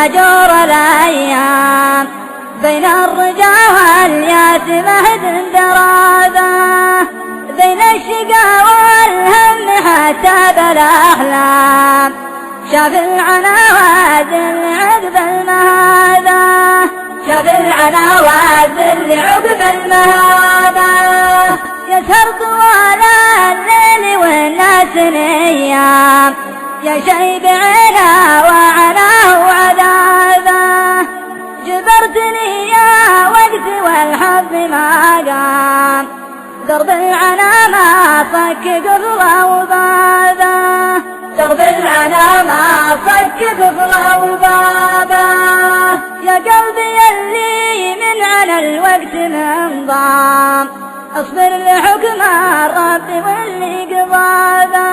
جور الأيام بين الرجا والياس مهد درابه بين الشقا والهم حتى بالأحلام شاف العنا وازل عقب المهابة شاف العنا وازل عقب المهابة يسهر طوال الليل والناس نيام يا شيب عنا وعناه وعذابه جبرتني يا وقت والحظ ما قام درب العنا ما صك قفله وبابه درب العنا ما صك قفله وبابه يا قلبي اللي من على الوقت منضام اصبر لحكم الرب واللي قضابه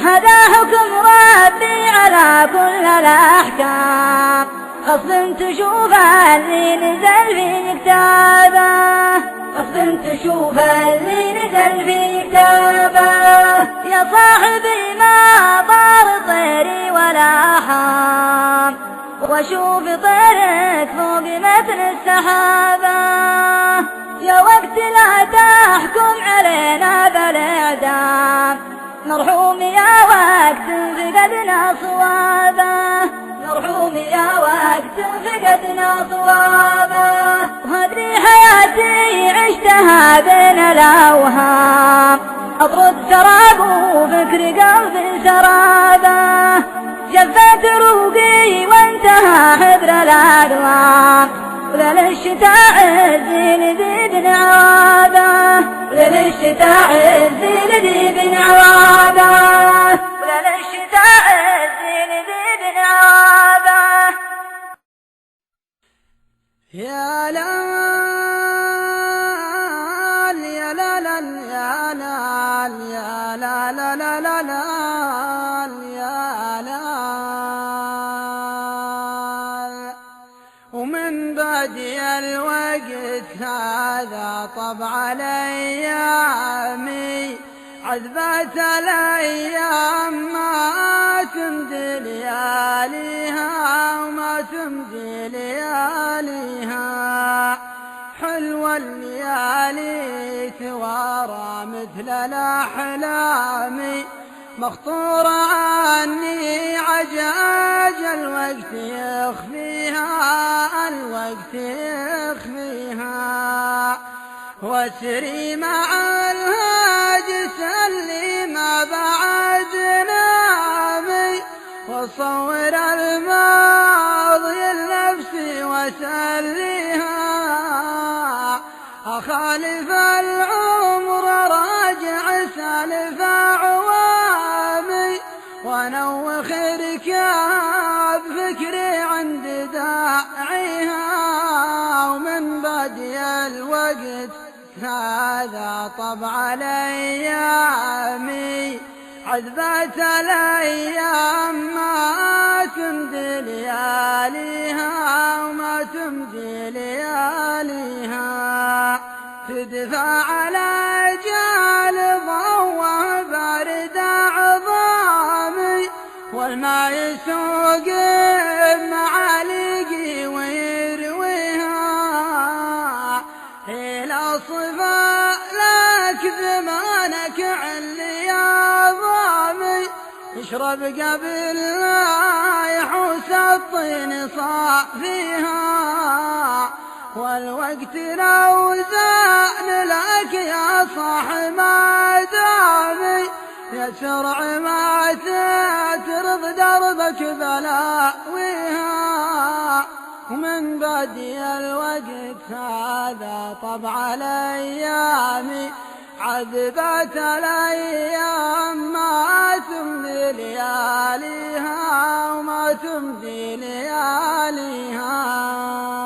هذا حكم ربي على كل الأحكام غصب تشوف اللي نزل في كتابه غصب تشوف اللي نزل في كتابه يا صاحبي ما طار طيري ولا حام واشوف طيرك فوق متن السحابه يا وقت لا تحكم علينا بالإعدام مرحوم يا وقت فقدنا صوابه مرحوم يا وقت فقدنا صوابه وهذه حياتي عشتها بين الأوهام أطرد سراب وفكر قلبي سرابه جفت روقي وانتهى حبر الأقلام وللشتاء الزين ذي بن عوابه وللشتاء الزين ذي بن عوابه وللشتاء الزين ذي بن عوابه يا لال يا لا لا يا لال يا لا لا لا لا لا يا لال ومن بدي الوقت هذا طبع الأيام عذبت الأيام ما تمضي لياليها وما تمضي لياليها حلوة الليالي توارى مثل الأحلام مخطورة عني عجاج الوقت يخفيها الوقت يخفيها واسري مع الهاجس اللي ما بعد نامي وصور الماضي لنفسي واسليها أخالف العمر راجع سالف عوامي ونوخ ركاب فكري عند داعيها ومن بدي الوقت هذا طبع الأيام عذبت الأيام ما تمضي لياليها وما تمضي لياليها تدفع على جال ضوء بارد عظامي والماء يسوق معاليقي ويرويها إلى صفا لك زمانك علي يا ضامي اشرب قبل لا يحوس الطين صافيها والوقت لو زان لك يا صاح ما دامي يا سرع ما تترض دربك بلاويها ومن بدي الوقت هذا طبع الأيام عذبت الأيام ما تمضي لياليها وما تمضي لياليها